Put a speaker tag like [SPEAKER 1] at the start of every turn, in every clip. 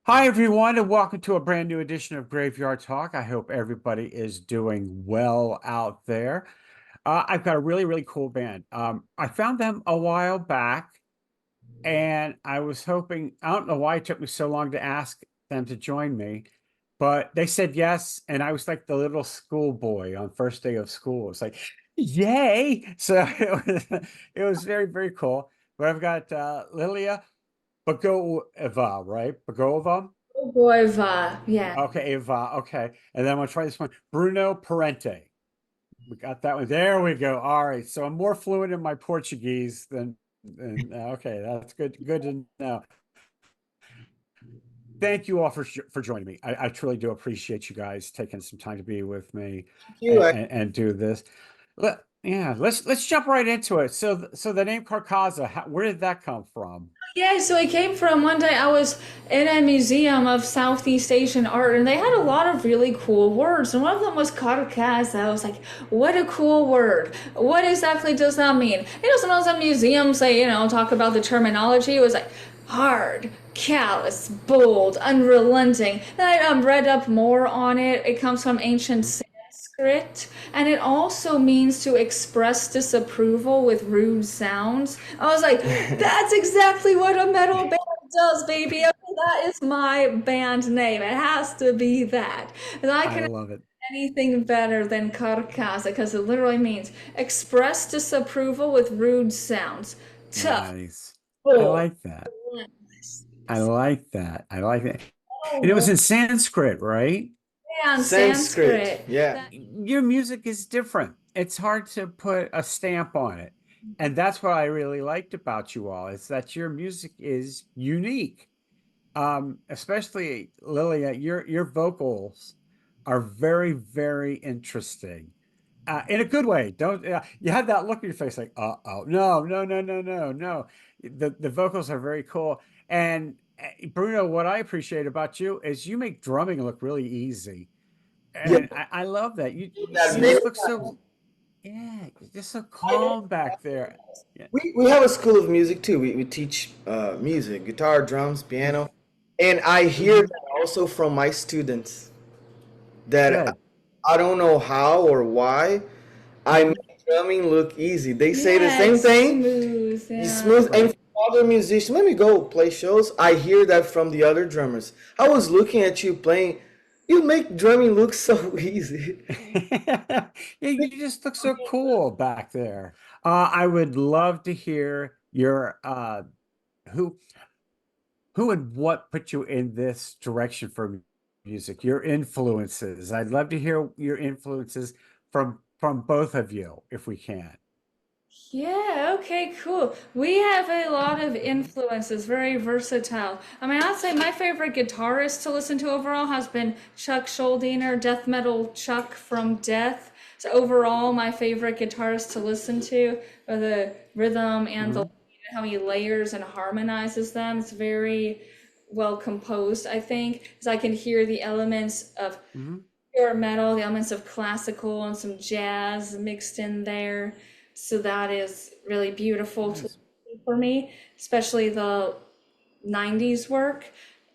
[SPEAKER 1] Hi, everyone, and welcome to a brand new edition of Graveyard Talk. I hope everybody is doing well out there. I've got a really cool band. I found them a while back, and I was hoping, I don't know why it took me so long to ask them to join me, but they said yes. And I was like the little schoolboy on first day of school. It's like, yay. So it was very cool. But I've got Lilia Bagova, right? Bagova.
[SPEAKER 2] Oh boy, Va. Yeah.
[SPEAKER 1] Okay, Eva. Okay. And then I'm gonna try this one. Bruno Parente. We got that one. There we go. All right. So I'm more fluent in my Portuguese than okay, that's good. Good to know. Thank you all for joining me. I truly do appreciate you guys taking some time to be with me
[SPEAKER 3] You,
[SPEAKER 1] and do this. Yeah, let's jump right into it. So the name Karkaza, where did that come from?
[SPEAKER 2] Yeah, so it came from one day I was in a museum of Southeast Asian art and they had a lot of really cool words. And one of them was Karkaza. I was like, what a cool word. What exactly does that mean? Sometimes at museums they, talk about the terminology. It was like hard, callous, bold, unrelenting. Then I read up more on it. It comes from ancient Sanskrit, and it also means to express disapproval with rude sounds. I was like, that's exactly what a metal band does, baby. Okay, that is my band name. It has to be that. And I
[SPEAKER 1] I
[SPEAKER 2] can
[SPEAKER 1] love it.
[SPEAKER 2] anything better than Karkaza because it literally means express disapproval with rude sounds. Tough,
[SPEAKER 1] Nice. I
[SPEAKER 2] bold,
[SPEAKER 1] like that.
[SPEAKER 2] relentless.
[SPEAKER 1] I like that. I like that. And it was
[SPEAKER 2] Oh,
[SPEAKER 1] in Sanskrit, right?
[SPEAKER 2] man,
[SPEAKER 3] Sanskrit.
[SPEAKER 2] Sanskrit.
[SPEAKER 3] Yeah.
[SPEAKER 2] That
[SPEAKER 1] Your music is different. It's hard to put a stamp on it. And that's what I really liked about you all is that your music is unique. Especially Lilia, your vocals are very interesting. In a good way. Don't you had that look on your face like, oh, no. The vocals are very cool. And Bruno, what I appreciate about you is you make drumming look really easy.
[SPEAKER 3] Yeah.
[SPEAKER 1] And I love that.
[SPEAKER 3] That
[SPEAKER 1] You
[SPEAKER 3] many
[SPEAKER 1] just look so,
[SPEAKER 3] times.
[SPEAKER 1] yeah, you're just so calm back there. Yeah.
[SPEAKER 3] We have a school of music too. We teach music, guitar, drums, piano. And I hear
[SPEAKER 1] Hmm.
[SPEAKER 3] that also from my students that
[SPEAKER 1] Good.
[SPEAKER 3] I don't know how or why I
[SPEAKER 1] Hmm.
[SPEAKER 3] make drumming look easy. They say the
[SPEAKER 2] Yeah,
[SPEAKER 3] same
[SPEAKER 2] it's
[SPEAKER 3] thing.
[SPEAKER 2] smooth.
[SPEAKER 3] You
[SPEAKER 2] Yeah.
[SPEAKER 3] smooth and
[SPEAKER 1] Right.
[SPEAKER 3] from other musicians. Let me go play shows. I hear that from the other drummers. I was looking at you playing. You make drumming look so easy.
[SPEAKER 1] Yeah, you just look so cool back there. I would love to hear your who who and what put you in this direction for music, your influences. I'd love to hear your influences from both of you if we can.
[SPEAKER 2] Yeah, okay, cool. We have a lot of influences, very versatile. I mean, I'd say my favorite guitarist to listen to overall has been Chuck Schuldiner, death metal Chuck from Death. So overall, my favorite guitarist to listen to, the rhythm and the
[SPEAKER 1] Hmm.
[SPEAKER 2] how he layers and harmonizes them. It's very well composed, I think, because I can hear the elements of
[SPEAKER 1] Hmm.
[SPEAKER 2] pure metal, the elements of classical and some jazz mixed in there. So that is really beautiful to
[SPEAKER 1] Nice.
[SPEAKER 2] listen for me, especially the 90s work.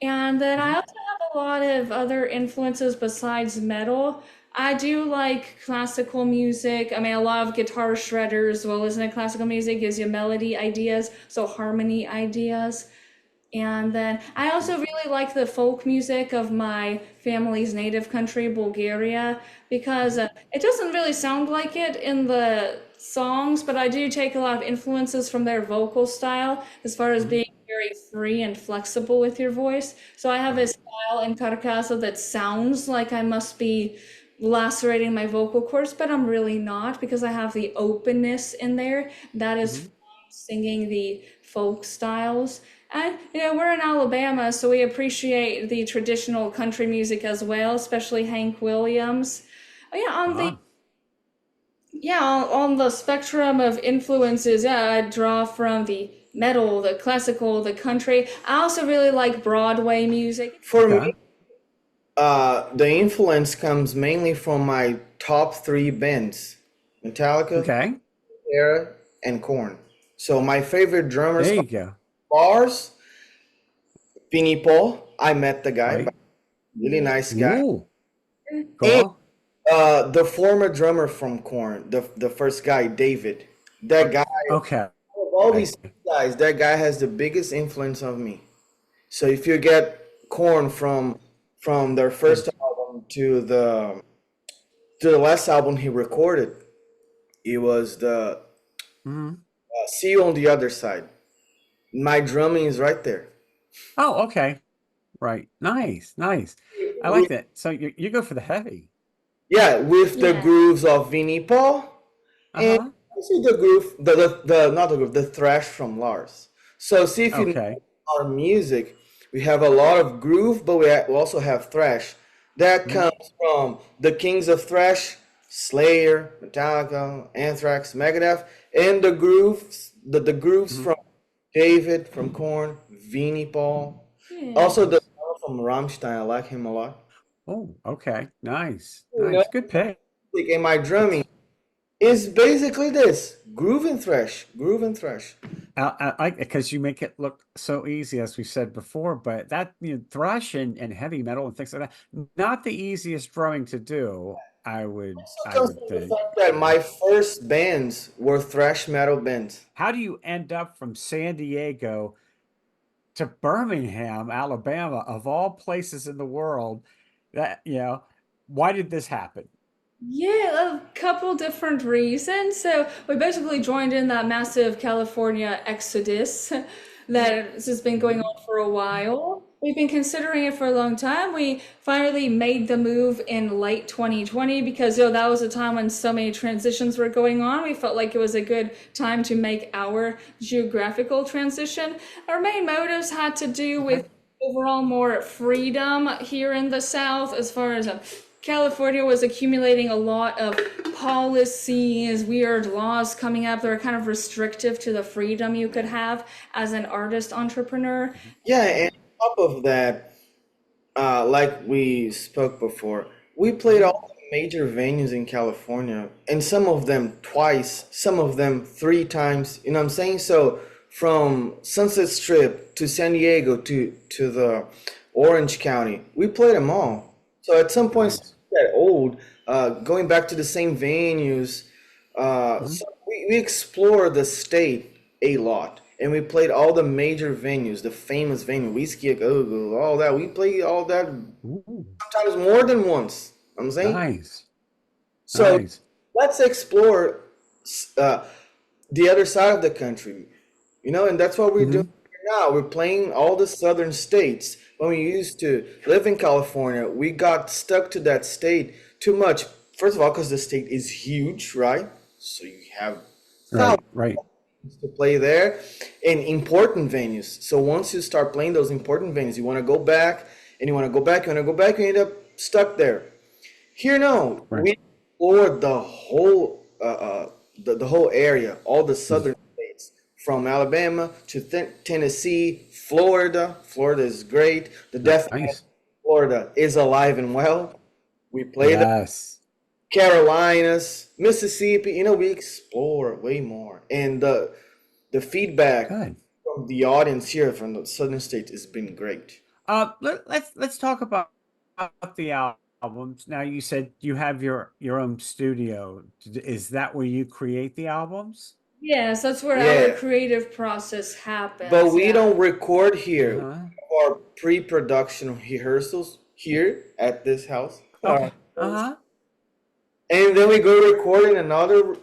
[SPEAKER 2] And then I
[SPEAKER 1] Hmm.
[SPEAKER 2] also have a lot of other influences besides metal. I do like classical music. I mean, a lot of guitar shredders will listen to classical music, gives you melody ideas, so harmony ideas. And then I also really like the folk music of my family's native country, Bulgaria, because it doesn't really sound like it in the songs, but I do take a lot of influences from their vocal style as far as
[SPEAKER 1] Hmm.
[SPEAKER 2] being very free and flexible with your voice. So I have a
[SPEAKER 1] Right.
[SPEAKER 2] style in Karkaza that sounds like I must be lacerating my vocal cords, but I'm really not because I have the openness in there. That is
[SPEAKER 1] Hmm.
[SPEAKER 2] from singing the folk styles. And we're in Alabama, so we appreciate the traditional country music as well, especially Hank Williams. Oh, yeah,
[SPEAKER 1] Ah,
[SPEAKER 2] on the spectrum of influences, yeah, I draw from the metal, the classical, the country. I also really like Broadway music.
[SPEAKER 3] For
[SPEAKER 1] okay.
[SPEAKER 3] me, the influence comes mainly from my top three bands: Metallica,
[SPEAKER 1] Okay.
[SPEAKER 3] Era, and Korn. So my favorite drummers
[SPEAKER 1] There
[SPEAKER 3] are
[SPEAKER 1] you go.
[SPEAKER 3] Lars, Vinnie Paul. I met the guy,
[SPEAKER 1] right?
[SPEAKER 3] really nice guy,
[SPEAKER 1] Ooh,
[SPEAKER 3] and
[SPEAKER 1] cool.
[SPEAKER 3] the former drummer from Korn, the first guy, David. That guy,
[SPEAKER 1] Okay.
[SPEAKER 3] of all these guys, that guy has the biggest influence on me. So if you get Korn from their first
[SPEAKER 1] And
[SPEAKER 3] album to the last album he recorded, it was the
[SPEAKER 1] mhm.
[SPEAKER 3] See You on the Other Side. My drumming is right there.
[SPEAKER 1] Oh, okay. Right. Nice, nice. I like
[SPEAKER 3] With,
[SPEAKER 1] that. So you go for the heavy.
[SPEAKER 3] yeah, with the
[SPEAKER 2] Yeah.
[SPEAKER 3] grooves of Vinnie Paul and
[SPEAKER 1] Uh-huh.
[SPEAKER 3] see the groove, the not the groove, the thrash from Lars. So see if you know
[SPEAKER 1] Okay.
[SPEAKER 3] our music, we have a lot of groove, but we also have thrash. That
[SPEAKER 1] Mhm.
[SPEAKER 3] comes from the kings of thrash, Slayer, Metallica, Anthrax, Megadeth, and the grooves
[SPEAKER 1] Mhm.
[SPEAKER 3] from David from Korn, Vinnie Paul.
[SPEAKER 2] Yeah.
[SPEAKER 3] Also the
[SPEAKER 1] Nice.
[SPEAKER 3] drummer from Rammstein, I like him a lot.
[SPEAKER 1] Oh, okay. Nice.
[SPEAKER 3] You know,
[SPEAKER 1] Nice. Good pick.
[SPEAKER 3] in my drumming is basically this groove and thrash, groove and thrash.
[SPEAKER 1] I like because you make it look so easy, as we said before, but that thrash and heavy metal and things like that, not the easiest drumming to do,
[SPEAKER 3] Also
[SPEAKER 1] I
[SPEAKER 3] comes
[SPEAKER 1] would
[SPEAKER 3] from the
[SPEAKER 1] think.
[SPEAKER 3] fact that my first bands were thrash metal bands.
[SPEAKER 1] How do you end up from San Diego to Birmingham, Alabama, of all places in the world? That, why did this happen?
[SPEAKER 2] Yeah, a couple different reasons. So we basically joined in that massive California exodus that has been going
[SPEAKER 1] Mhm.
[SPEAKER 2] on for a while. We've been considering it for a long time. We finally made the move in late 2020 because that was a time when so many transitions were going on. We felt like it was a good time to make our geographical transition. Our main motives had to do
[SPEAKER 1] Okay.
[SPEAKER 2] with overall more freedom here in the South as far as California was accumulating a lot of policies, weird laws coming up that are kind of restrictive to the freedom you could have as an artist entrepreneur.
[SPEAKER 3] Yeah, and on top of that, like we spoke before, we played
[SPEAKER 1] Mhm.
[SPEAKER 3] all the major venues in California, and some of them twice, some of them three times. You know what I'm saying? So from Sunset Strip to San Diego to the Orange County, we played them
[SPEAKER 1] Mhm.
[SPEAKER 3] all. So at some point,
[SPEAKER 1] Nice.
[SPEAKER 3] get old, going back to the same venues.
[SPEAKER 1] Mhm.
[SPEAKER 3] So we explored the state a lot, and we played all the major venues, the famous venue, Whiskey a Go Go, all that. We played all that
[SPEAKER 1] Ooh,
[SPEAKER 3] sometimes more than once. I'm saying.
[SPEAKER 1] nice.
[SPEAKER 3] So
[SPEAKER 1] Nice.
[SPEAKER 3] let's explore uh, the other side of the country, and that's what we're doing
[SPEAKER 1] Mhm.
[SPEAKER 3] now. We're playing all the southern states. When we used to live in California, we got stuck to that state too much. First of all, because the state is huge, right? So you have
[SPEAKER 1] Right, right.
[SPEAKER 3] to play there in important venues. So once you start playing those important venues, you want to go back and you want to go back, you want to go back, you end up stuck there. Here, no,
[SPEAKER 1] Right.
[SPEAKER 3] we explored the whole area, all the southern states, from Alabama to Tennessee, Florida. Florida is great. The Death Valley,
[SPEAKER 1] Nice.
[SPEAKER 3] Florida is alive and well. We played
[SPEAKER 1] Yes.
[SPEAKER 3] Carolinas, Mississippi. We explore way more, and the feedback
[SPEAKER 1] Good.
[SPEAKER 3] from the audience here from the southern states has been great.
[SPEAKER 1] Let's talk about the albums. Now you said you have your own studio. Is that where you create the albums?
[SPEAKER 2] Yes, that's where our
[SPEAKER 3] Yeah,
[SPEAKER 2] creative process
[SPEAKER 3] but
[SPEAKER 2] happens.
[SPEAKER 3] we
[SPEAKER 2] Yeah.
[SPEAKER 3] don't record here. We
[SPEAKER 1] Uh-huh.
[SPEAKER 3] have our pre-production rehearsals here at this house.
[SPEAKER 1] Okay. Uh-huh.
[SPEAKER 3] And then we go record in another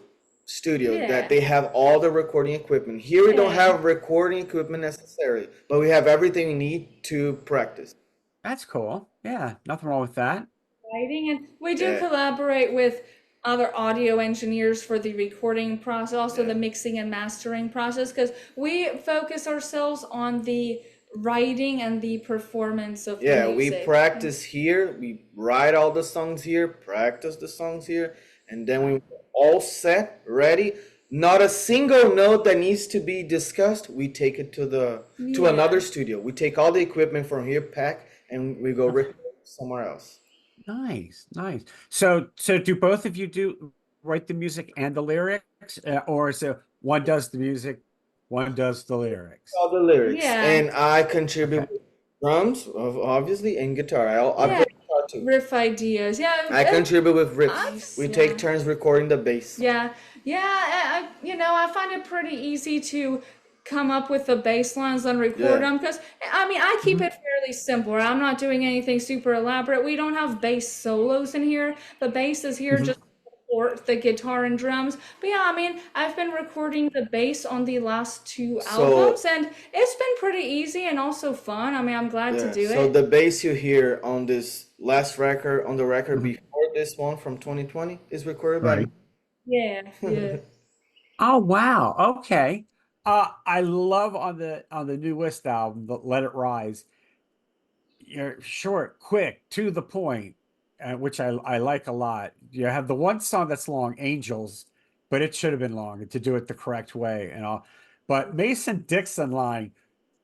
[SPEAKER 3] studio that
[SPEAKER 2] Yeah.
[SPEAKER 3] they have all the recording equipment. Here we don't
[SPEAKER 2] Yeah.
[SPEAKER 3] have recording equipment necessarily, but we have everything we need to practice.
[SPEAKER 1] That's cool. Yeah, nothing wrong with that.
[SPEAKER 2] Writing, and we do
[SPEAKER 3] Yeah,
[SPEAKER 2] collaborate with other audio engineers for the recording process, also
[SPEAKER 3] yeah.
[SPEAKER 2] the mixing and mastering process, because we focus ourselves on the writing and the performance of the
[SPEAKER 3] Yeah, we
[SPEAKER 2] music.
[SPEAKER 3] practice here, we write all the songs here, practice the songs here, and then we all set, ready. Not a single note that needs to be discussed. We take it to another
[SPEAKER 2] Yeah.
[SPEAKER 3] studio. We take all the equipment from here, pack, and we go
[SPEAKER 1] Okay.
[SPEAKER 3] record somewhere else.
[SPEAKER 1] Nice, nice. So do both of you do write the music and the lyrics, or so one does the music, one does the lyrics?
[SPEAKER 3] All the lyrics,
[SPEAKER 2] Yeah.
[SPEAKER 3] and I contribute
[SPEAKER 1] Okay.
[SPEAKER 3] with drums, obviously, and guitar. I
[SPEAKER 2] Yeah,
[SPEAKER 3] play guitar too.
[SPEAKER 2] riff ideas. Yeah,
[SPEAKER 3] I contribute with riffs.
[SPEAKER 2] nice.
[SPEAKER 3] We take
[SPEAKER 2] Yeah.
[SPEAKER 3] turns recording the bass.
[SPEAKER 2] Yeah, yeah, I find it pretty easy to come up with the bass lines and record
[SPEAKER 3] Yeah.
[SPEAKER 2] them because I mean I keep
[SPEAKER 1] Mhm.
[SPEAKER 2] it fairly simple. I'm not doing anything super elaborate. We don't have bass solos in here. The bass is here
[SPEAKER 1] Mhm.
[SPEAKER 2] just to support the guitar and drums. But yeah, I mean I've been recording the bass on the last two
[SPEAKER 3] So
[SPEAKER 2] albums and it's been pretty easy and also fun. I mean I'm glad to
[SPEAKER 3] yeah.
[SPEAKER 2] do
[SPEAKER 3] So
[SPEAKER 2] it.
[SPEAKER 3] the bass you hear on this last record, on the record
[SPEAKER 1] Mhm.
[SPEAKER 3] before this one from 2020, is recorded by
[SPEAKER 1] Right.
[SPEAKER 2] Yeah, yeah.
[SPEAKER 3] me.
[SPEAKER 1] Oh wow. Okay. I love on the newest album, the Let It Rise. You're short, quick, to the point, which I like a lot. You have the one song that's long, Angels, but it should have been long to do it the correct way and all. But Mason Dixon line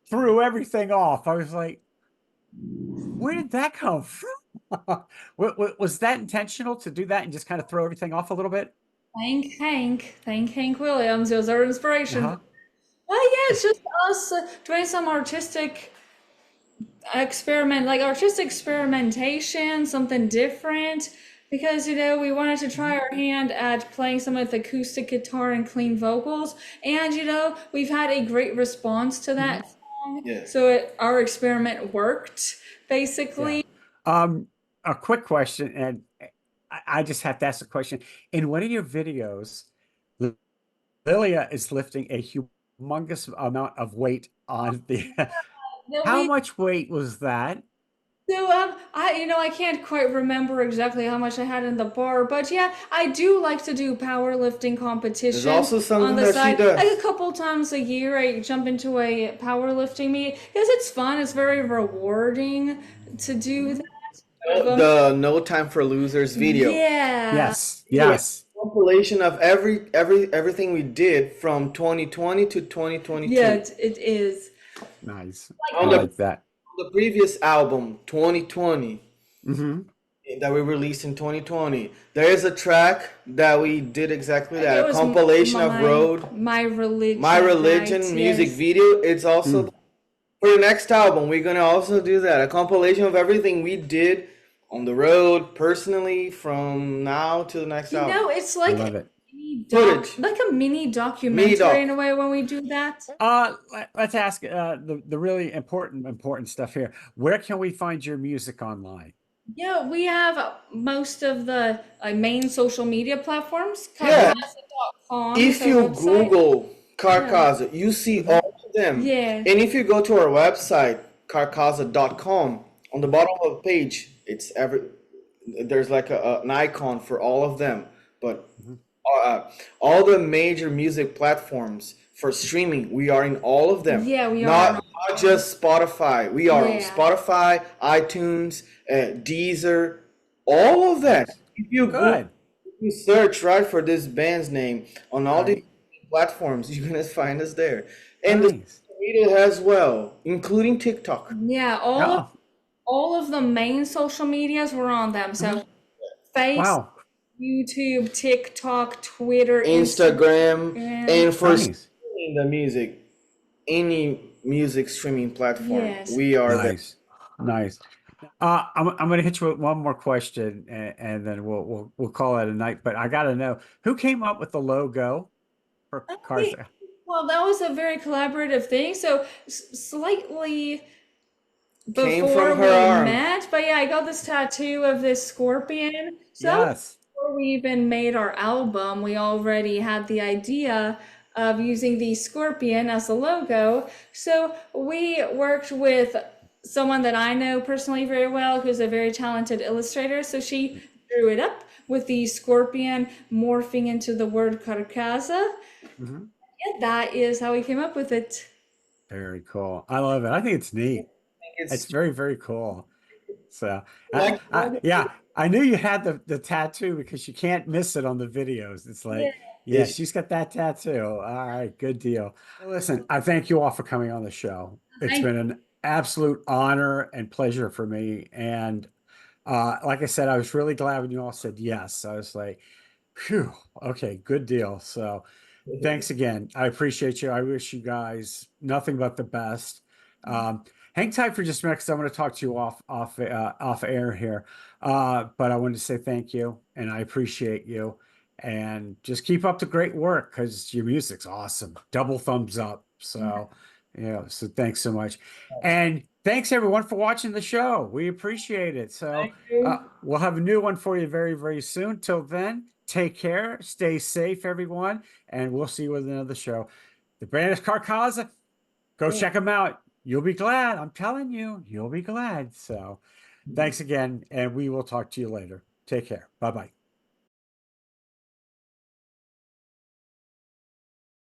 [SPEAKER 1] threw everything off. I was like, where did that come from? Was that intentional to do that and just kind of throw everything off a little bit?
[SPEAKER 2] Thank Hank Williams. It was our inspiration.
[SPEAKER 1] Uh-huh.
[SPEAKER 2] Well, yeah, it's just us doing some artistic experimentation, something different. Because, we wanted to try our hand at playing some with acoustic guitar and clean vocals. And, we've had a great response to
[SPEAKER 1] Mhm.
[SPEAKER 2] that song.
[SPEAKER 3] Yeah.
[SPEAKER 2] So our experiment worked,
[SPEAKER 1] Yeah.
[SPEAKER 2] basically.
[SPEAKER 1] Um, a quick question, and I just have to ask a question. In one of your videos, Lilia is lifting a humongous amount of weight on the.
[SPEAKER 2] No,
[SPEAKER 1] How
[SPEAKER 2] we
[SPEAKER 1] much weight was that?
[SPEAKER 2] So I can't quite remember exactly how much I had in the bar, but yeah, I do like to do powerlifting
[SPEAKER 3] There's
[SPEAKER 2] competitions
[SPEAKER 3] also
[SPEAKER 2] on
[SPEAKER 3] something
[SPEAKER 2] the
[SPEAKER 3] that she
[SPEAKER 2] side. Like a
[SPEAKER 3] does.
[SPEAKER 2] couple times a year, I jump into a powerlifting meet because it's fun. It's very rewarding to do
[SPEAKER 1] Mhm.
[SPEAKER 2] that.
[SPEAKER 3] The No Time for Losers video.
[SPEAKER 2] Yeah,
[SPEAKER 1] Yes,
[SPEAKER 3] Video is
[SPEAKER 1] yes.
[SPEAKER 3] a compilation of everything we did from 2020 to
[SPEAKER 2] yeah,
[SPEAKER 3] 2022.
[SPEAKER 2] it is.
[SPEAKER 1] Nice.
[SPEAKER 3] On
[SPEAKER 1] I
[SPEAKER 3] the
[SPEAKER 2] Like
[SPEAKER 1] like that.
[SPEAKER 3] previous album, 2020,
[SPEAKER 1] Hmm.
[SPEAKER 3] that we released in 2020, there is a track that we did exactly that,
[SPEAKER 2] it
[SPEAKER 3] a
[SPEAKER 2] was
[SPEAKER 3] compilation of Road,
[SPEAKER 2] my
[SPEAKER 3] My
[SPEAKER 2] religion, right?
[SPEAKER 3] Religion music
[SPEAKER 2] Yes.
[SPEAKER 3] video. It's also
[SPEAKER 1] Mm.
[SPEAKER 3] for the next album, we're gonna also do that, a compilation of everything we did on the road personally from now to the next album.
[SPEAKER 2] It's
[SPEAKER 1] I
[SPEAKER 2] like
[SPEAKER 1] love it.
[SPEAKER 3] Footage,
[SPEAKER 2] like a mini
[SPEAKER 3] mini
[SPEAKER 2] documentary in
[SPEAKER 3] doc.
[SPEAKER 2] a way when we do that.
[SPEAKER 1] Let's ask the really important stuff here. Where can we find your music online?
[SPEAKER 2] Yeah, we have most of the main social media platforms.
[SPEAKER 3] Yeah,
[SPEAKER 2] Karkaza.com is
[SPEAKER 3] if
[SPEAKER 2] our
[SPEAKER 3] you
[SPEAKER 2] website.
[SPEAKER 3] Google
[SPEAKER 2] Yeah.
[SPEAKER 3] Karkaza, you see
[SPEAKER 1] Hmm.
[SPEAKER 3] all of them.
[SPEAKER 2] Yeah.
[SPEAKER 3] And if you go to our website, karkaza.com, on the bottom of the page, there's like an icon for all of them. But
[SPEAKER 1] Hmm.
[SPEAKER 3] uh, all the major music platforms for streaming, we are in all of them.
[SPEAKER 2] Yeah, we are.
[SPEAKER 3] Not just Spotify. We are on
[SPEAKER 2] Yeah.
[SPEAKER 3] Spotify, iTunes, Deezer, all of that.
[SPEAKER 1] Nice.
[SPEAKER 3] If you Google,
[SPEAKER 1] Good.
[SPEAKER 3] if you search right for this band's name on all these
[SPEAKER 1] Right.
[SPEAKER 3] platforms, you're gonna find us there. And the
[SPEAKER 1] Nice.
[SPEAKER 3] social media as well, including TikTok,
[SPEAKER 2] Yeah,
[SPEAKER 1] Oh.
[SPEAKER 2] all of the main social medias were on them.
[SPEAKER 1] Mhm.
[SPEAKER 2] So Face,
[SPEAKER 1] Wow.
[SPEAKER 2] YouTube, TikTok, Twitter,
[SPEAKER 3] Instagram,
[SPEAKER 2] Instagram.
[SPEAKER 3] and for
[SPEAKER 1] Nice.
[SPEAKER 3] streaming the music, any music streaming platform,
[SPEAKER 2] Yes.
[SPEAKER 3] we are there.
[SPEAKER 1] Nice. Nice. I'm going to hit you with one more question, and then we'll call it a night. But I got to know who came up with the logo for Cars.
[SPEAKER 2] Well, that was a very collaborative thing. So slightly
[SPEAKER 3] Came
[SPEAKER 2] before
[SPEAKER 3] from
[SPEAKER 2] we
[SPEAKER 3] her arm.
[SPEAKER 2] met, but yeah, I got this tattoo of this scorpion. So that was
[SPEAKER 1] Yes.
[SPEAKER 2] before we even made our album. We already had the idea of using the scorpion as a logo. So we worked with someone that I know personally very well, who's a very talented illustrator. So she drew it up with the scorpion morphing into the word Karkaza.
[SPEAKER 1] Hmm.
[SPEAKER 2] Yeah, that is how we came up with it.
[SPEAKER 1] Very cool. I love it. I think it's neat. It's
[SPEAKER 3] It's
[SPEAKER 1] very cool. So,
[SPEAKER 3] like
[SPEAKER 1] yeah, I knew you had the tattoo because you can't miss it on the videos. It's
[SPEAKER 2] Yeah.
[SPEAKER 1] like, yeah,
[SPEAKER 3] it's
[SPEAKER 1] she's got that tattoo. All right, good deal. Well, listen, I thank you all for coming on the show. It's
[SPEAKER 2] Thank
[SPEAKER 1] been an absolute honor and pleasure for me. And like I said, I was really glad when you all said yes. I was like, phew, okay, good deal. So thanks again. I appreciate you. I wish you guys nothing but the best. Hang tight for just a minute because I want to talk to you off air here. But I wanted to say thank you and I appreciate you. And just keep up the great work because your music's awesome. Double thumbs up. So, yeah, so thanks so much. And thanks everyone for watching the show. We appreciate it. So,
[SPEAKER 3] Thank you.
[SPEAKER 1] we'll have a new one for you very, very soon. Till then, take care, stay safe, everyone, and we'll see you with another show. The band is Karkaza. Go
[SPEAKER 3] Yeah.
[SPEAKER 1] check them out. You'll be glad. I'm telling you, you'll be glad. So, thanks again, and we will talk to you later. Take care. Bye bye.